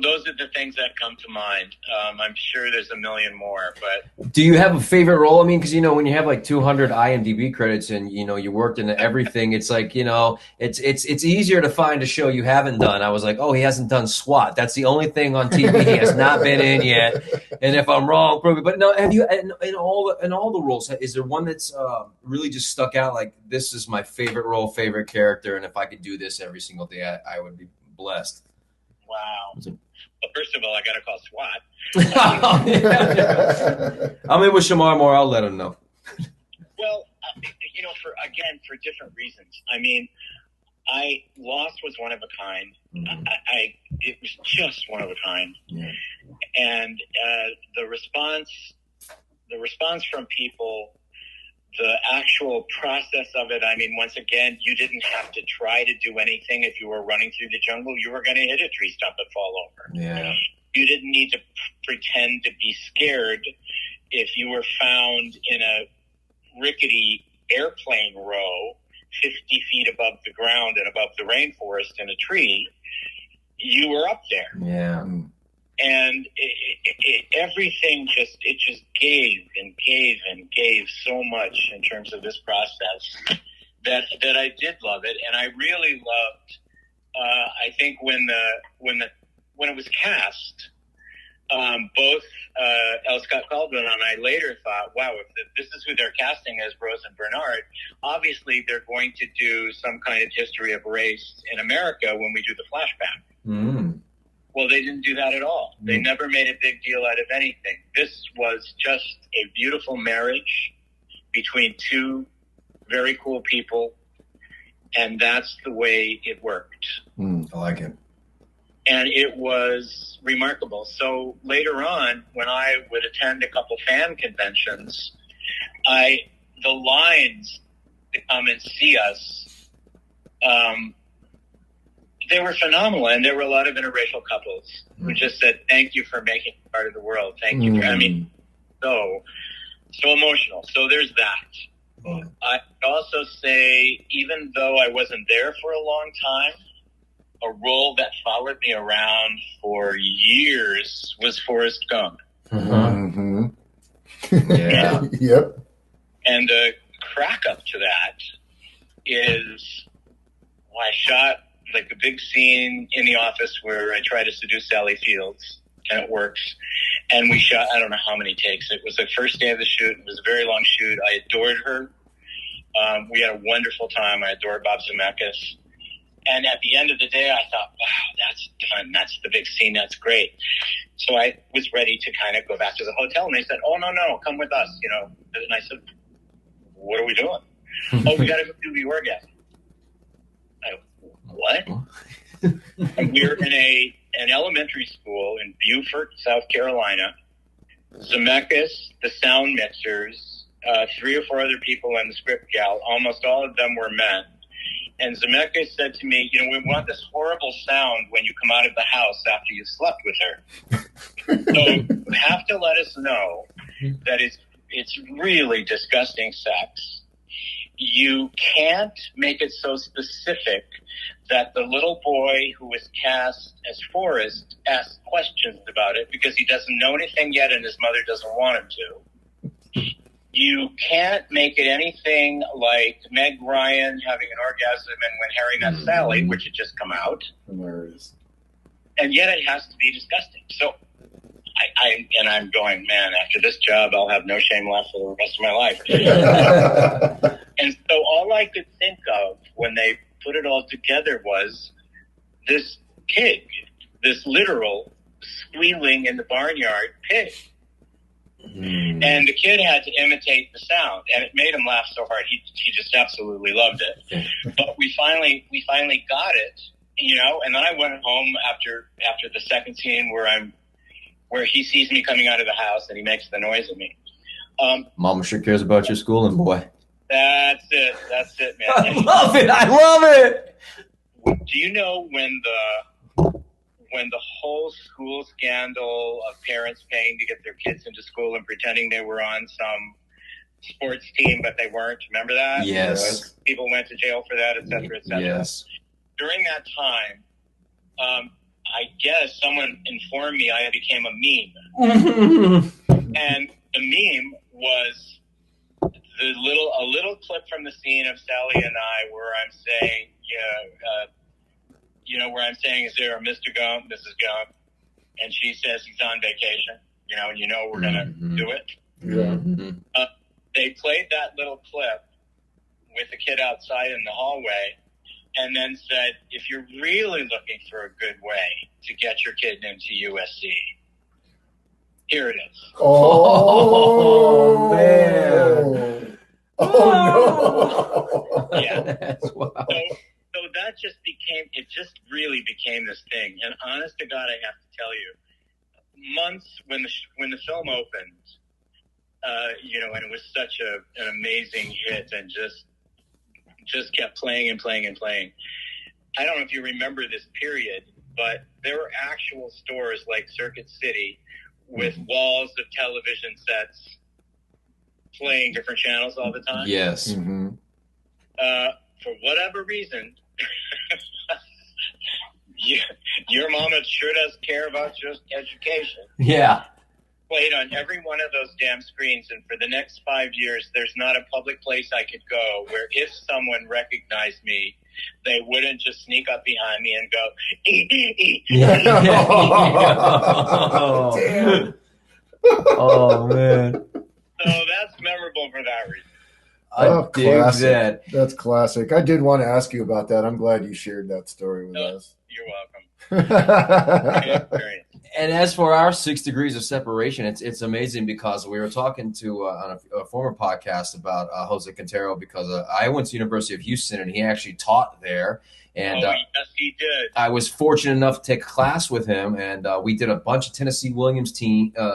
those are the things that come to mind. I'm sure there's a million more, but. Do you have a favorite role? I mean, because, when you have like 200 IMDb credits and, you worked in everything, it's like, it's easier to find a show you haven't done. I was like, oh, he hasn't done SWAT. That's the only thing on TV he has not been in yet. And if I'm wrong, prove it. But no, have you, in all the roles, is there one that's really just stuck out? Like, this is my favorite role, favorite character. And if I could do this every single day, I would be blessed. Wow. Well, first of all, I got to call SWAT. I'm in with Shamar Moore. I'll let him know. Well, for different reasons. I mean, Lost was one of a kind. Mm-hmm. It was just one of a kind. Yeah. And the response from people, the actual process of it, I mean, once again, you didn't have to try to do anything. If you were running through the jungle, you were going to hit a tree stump and fall over. Yeah. You didn't need to pretend to be scared if you were found in a rickety airplane row 50 feet above the ground and above the rainforest in a tree. You were up there. Yeah. And everything just gave and gave and gave so much in terms of this process that I did love it. And I really loved, I think when it was cast, both L. Scott Caldwell and I later thought, wow, if this is who they're casting as Rose and Bernard, obviously they're going to do some kind of history of race in America when we do the flashback. Mm. Well, they didn't do that at all. They never made a big deal out of anything. This was just a beautiful marriage between two very cool people. And that's the way it worked. Mm. I like it. And it was remarkable. So later on, when I would attend a couple fan conventions, the lines to come and see us, they were phenomenal. And there were a lot of interracial couples who just said, thank you for making it part of the world. Thank you. I mean, so emotional. So there's that. I'd also say, even though I wasn't there for a long time, a role that followed me around for years was Forrest Gump. Mm-hmm. Yeah. Yep. And the crack up to that is, I shot like a big scene in the office where I try to seduce Sally Fields, and it works. And we shot, I don't know how many takes. It was the first day of the shoot. It was a very long shoot. I adored her. We had a wonderful time. I adored Bob Zemeckis. And at the end of the day, I thought, wow, that's done. That's the big scene. That's great. So I was ready to kind of go back to the hotel. And they said, oh, no, come with us, you know. And I said, what are we doing? Oh, we got to go do the orgasm. What? And we were in an elementary school in Beaufort, South Carolina. Zemeckis, the sound mixers, 3 or 4 other people and the script gal, almost all of them were men. And Zemeckis said to me, you know, we want this horrible sound when you come out of the house after you've slept with her. So you have to let us know that it's really disgusting sex. You can't make it so specific that the little boy who was cast as Forrest asks questions about it because he doesn't know anything yet and his mother doesn't want him to. You can't make it anything like Meg Ryan having an orgasm and when Harry met Sally, which had just come out. Hilarious. And yet it has to be disgusting. So I'm going, man, after this job, I'll have no shame left for the rest of my life. And so all I could think of when they put it all together was this pig, this literal squealing in the barnyard pig. And the kid had to imitate the sound, and it made him laugh so hard. He just absolutely loved it. But we finally got it, you know. And then I went home after the second scene where he sees me coming out of the house and he makes the noise at me. Mama sure cares about your schooling, boy. That's it, man. I love it. Do you know when the whole school scandal of parents paying to get their kids into school and pretending they were on some sports team, but they weren't? Remember that? Yes. People went to jail for that, et cetera, et cetera. Yes. During that time, I guess someone informed me I became a meme. And the meme was a little clip from the scene of Sally and I where I'm saying, where I'm saying, is there a Mr. Gump, Mrs. Gump? And she says he's on vacation, and we're going to do it. Yeah. They played that little clip with the kid outside in the hallway and then said, if you're really looking for a good way to get your kid into USC, here it is. Oh man. Oh no. Yeah. Wow. So that just really became this thing. And honest to God, I have to tell you, months when the film opened, and it was such an amazing hit and just kept playing and playing and playing. I don't know if you remember this period, but there were actual stores like Circuit City with walls of television sets playing different channels all the time. Yes. Mm-hmm. For whatever reason, your mama sure does care about just education. Yeah. Played on every one of those damn screens, and for the next 5 years, there's not a public place I could go where if someone recognized me, they wouldn't just sneak up behind me and go, Oh, damn. Oh, man. So that's memorable for that reason. I dig classic. that. That's classic. I did want to ask you about that. I'm glad you shared that story with us. You're welcome. Great experience. And as for our 6 degrees of separation, it's amazing because we were talking to on a former podcast about Jose Quintero because I went to University of Houston and he actually taught there. And yes, he did. I was fortunate enough to take a class with him, and we did a bunch of Tennessee Williams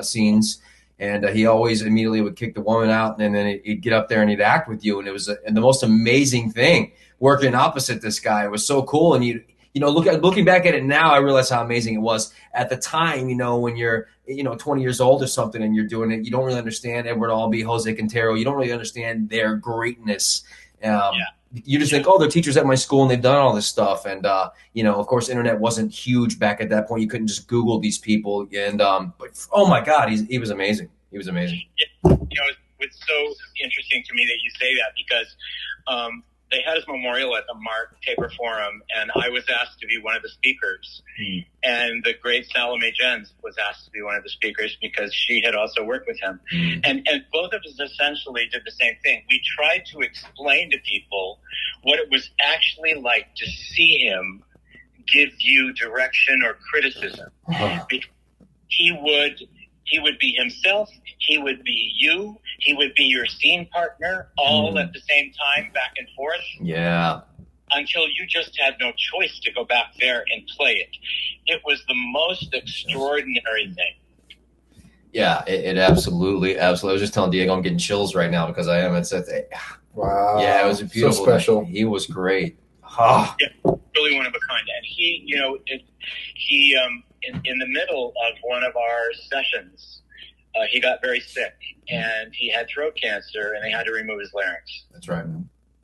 scenes. And he always immediately would kick the woman out, and then he'd get up there and he'd act with you. And it was the most amazing thing working opposite this guy. It was so cool. And looking back at it now, I realize how amazing it was at the time. When you're 20 years old or something and you're doing it, you don't really understand Edward Albee, Jose Quintero. You don't really understand their greatness. You just think, oh, they're teachers at my school and they've done all this stuff. And of course, internet wasn't huge back at that point. You couldn't just Google these people. And but oh my God, he was amazing. He was amazing. Yeah. It's so interesting to me that you say that because they had his memorial at the Mark Tabor Forum, and I was asked to be one of the speakers. And the great Salome Jens was asked to be one of the speakers because she had also worked with him. And both of us essentially did the same thing. We tried to explain to people what it was actually like to see him give you direction or criticism. He would be himself. He would be you. He would be your scene partner all at the same time, back and forth. Yeah. Until you just had no choice to go back there and play it. It was the most extraordinary thing. Yeah, it absolutely. I was just telling Diego I'm getting chills right now because I am. Wow. Yeah, it was beautiful. So special. He was great. Yeah, really one of a kind. And he, in the middle of one of our sessions, he got very sick and he had throat cancer and they had to remove his larynx. That's right.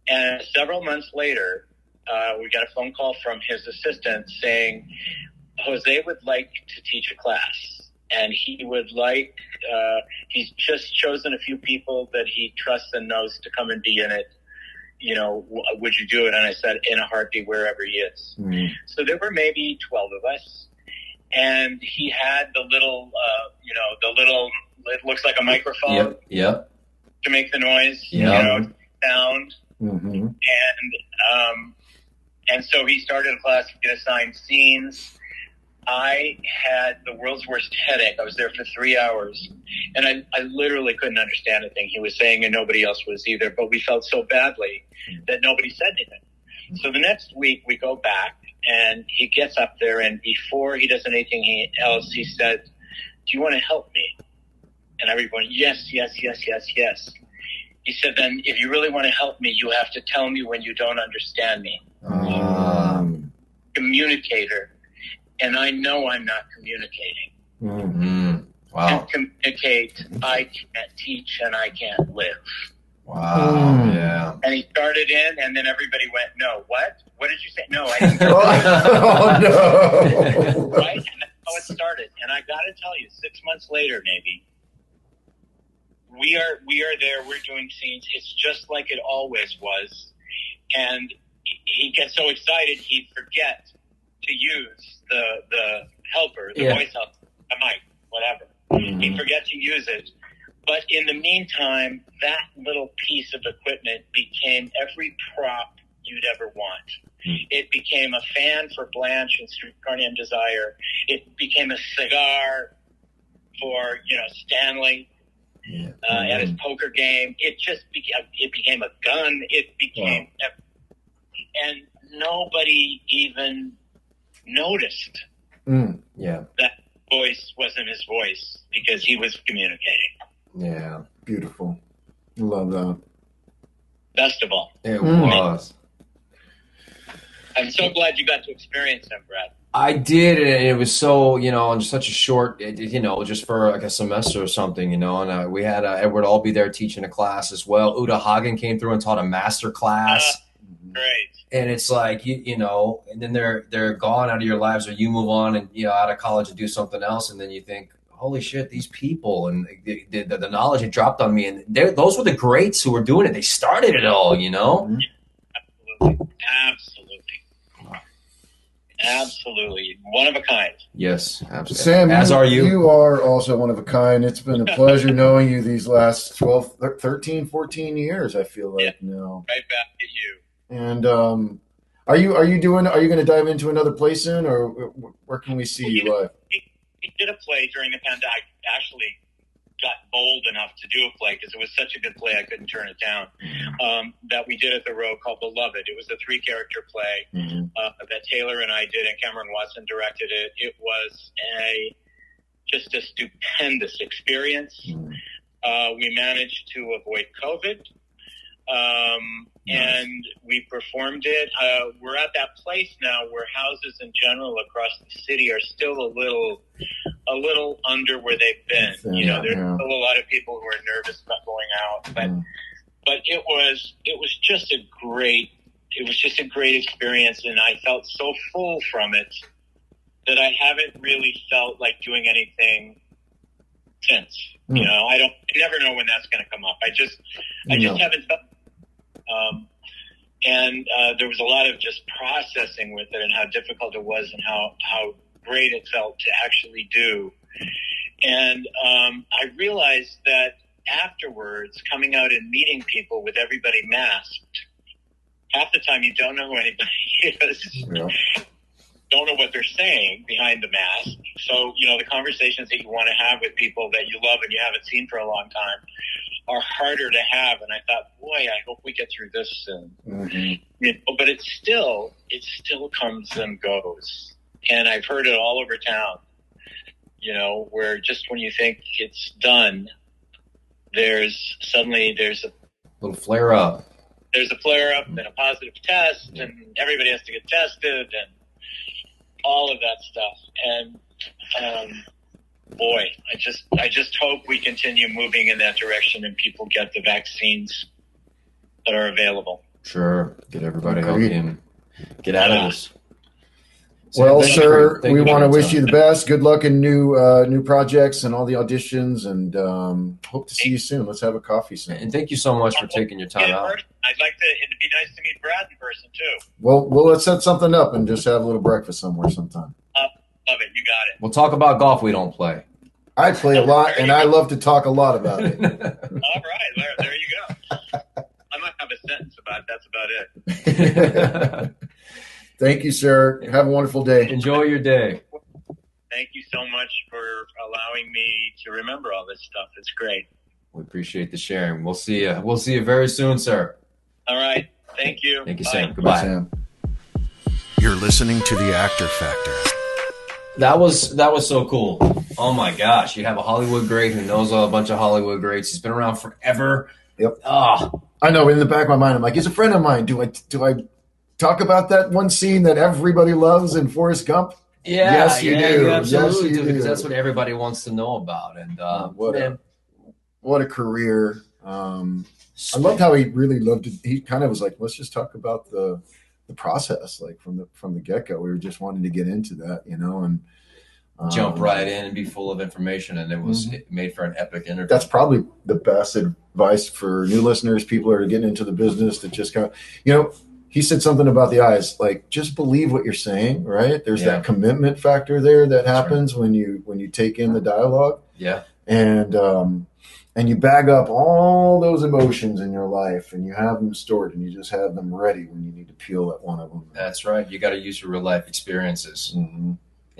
And several months later, we got a phone call from his assistant saying, Jose would like to teach a class. And he would like, he's just chosen a few people that he trusts and knows to come and be in it. Would you do it? And I said, in a heartbeat, wherever he is. So there were maybe 12 of us. And he had the little, it looks like a microphone. Yep. To make the noise, sound. And so he started a class, get assigned scenes. I had the world's worst headache. I was there for 3 hours, and I literally couldn't understand a thing he was saying, and nobody else was either. But we felt so badly that nobody said anything. So the next week we go back, and he gets up there, and before he does anything else, he said, "Do you want to help me?" And everyone, yes. He said, "Then if you really want to help me, you have to tell me when you don't understand me." Communicator. And I know I'm not communicating. Wow. And communicate, I can't teach and I can't live. Wow. Yeah. And he started in, and then everybody went, "No, what? What did you say?" "No, I didn't." Oh, no. Right? And that's how it started. And I got to tell you, 6 months later, maybe, we are there, we're doing scenes. It's just like it always was. And he gets so excited, he'd forget to use the helper, the voice helper, the mic, whatever. He'd forget to use it. But in the meantime, that little piece of equipment became every prop you'd ever want. It became a fan for Blanche in Streetcar Named Desire. It became a cigar for, Stanley at his poker game. It became a gun. It became, and nobody even noticed that voice wasn't his voice because he was communicating. Yeah. Beautiful. Love that. Best of all. It was. I'm so glad you got to experience him, Brad. I did, and it was so, in such a short, just for like a semester or something, and we had Edward Albee there teaching a class as well. Uta Hagen came through and taught a master class. Great. And it's like, and then they're gone out of your lives, or you move on and, out of college and do something else. And then you think, holy shit, these people and the knowledge it dropped on me. And those were the greats who were doing it. They started it all, Absolutely. One of a kind. Yes, absolutely. Sam, as are you. You are also one of a kind. It's been a pleasure knowing you these last 12, 13, 14 years, I feel like now. Right back at you. And are you going to dive into another play soon, or where can we see you live? we did a play during the pandemic. I actually got bold enough to do a play because it was such a good play I couldn't turn it down. That we did at the Row called Beloved. It was a 3-character play that Taylor and I did, and Cameron Watson directed it. It was just a stupendous experience. We managed to avoid COVID. And we performed it. We're at that place now where houses in general across the city are still a little under where they've been. There's still a lot of people who are nervous about going out, but it was just a great experience, and I felt so full from it that I haven't really felt like doing anything since. I never know when that's going to come up. I just haven't felt. And there was a lot of just processing with it and how difficult it was and how great it felt to actually do. And I realized that afterwards, coming out and meeting people with everybody masked, half the time you don't know who anybody is. Yeah. Don't know what they're saying behind the mask. So, the conversations that you want to have with people that you love and you haven't seen for a long time are harder to have. And I thought, boy, I hope we get through this soon. But it still comes and goes. And I've heard it all over town, where just when you think it's done, there's a little flare up. There's a flare up and a positive test, and everybody has to get tested and all of that stuff. And boy, I just hope we continue moving in that direction and people get the vaccines that are available. Sure. Get everybody healthy and get out of this. Well, sir, we want to wish you the best. Good luck in new projects and all the auditions, and hope to see you soon. Let's have a coffee soon. And thank you so much for taking your time out. I'd like to. It'd be nice to meet Brad in person too. Well, let's set something up and just have a little breakfast somewhere sometime. Love it. You got it. We'll talk about golf. We don't play. I play a lot, and I love to talk a lot about it. All right, there you go. I might have a sentence about it. That's about it. Thank you, sir. Have a wonderful day. Enjoy your day. Thank you so much for allowing me to remember all this stuff. It's great. We appreciate the sharing. We'll see you. We'll see you very soon, sir. All right. Thank you. Thank you, Bye. Sam. Goodbye. Bye, Sam. You're listening to The Actor Factor. That was so cool. Oh my gosh. You have a Hollywood great who knows a bunch of Hollywood greats. He's been around forever. Yep. Oh. I know. In the back of my mind, I'm like, he's a friend of mine. Do I talk about that one scene that everybody loves in Forrest Gump? Yeah. Yes, you do. You absolutely yes, do, because that's what everybody wants to know about. And what a career. I loved how he really loved it. He kind of was like, let's just talk about the process, like from the get-go. We were just wanting to get into that, and jump right in and be full of information, and it made for an epic interview. That's probably the best advice for new listeners, people who are getting into the business, to just kind of, he said something about the eyes, like just believe what you're saying, right? There's that commitment factor there that happens when you take in the dialogue. Yeah. And you bag up all those emotions in your life, and you have them stored, and you just have them ready when you need to peel at one of them. That's right. You got to use your real life experiences and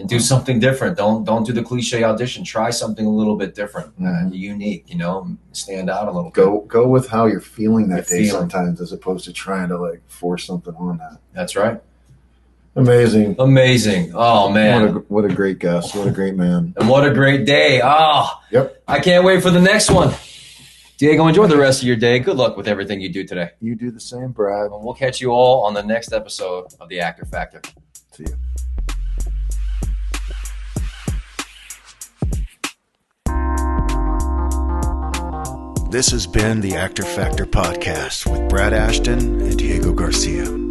do something different. Don't do the cliche audition. Try something a little bit different, unique. Stand out a little bit. Go with how you're feeling that day sometimes, as opposed to trying to force something on that. That's right. Amazing. Oh man, what a great guest. What a great man. And what a great day. Yep. I can't wait for the next one. Diego, enjoy the rest of your day. Good luck with everything you do today. You do the same, Brad. And we'll catch you all on the next episode of The Actor Factor. See you. This has been the Actor Factor podcast with Brad Ashton and Diego Garcia.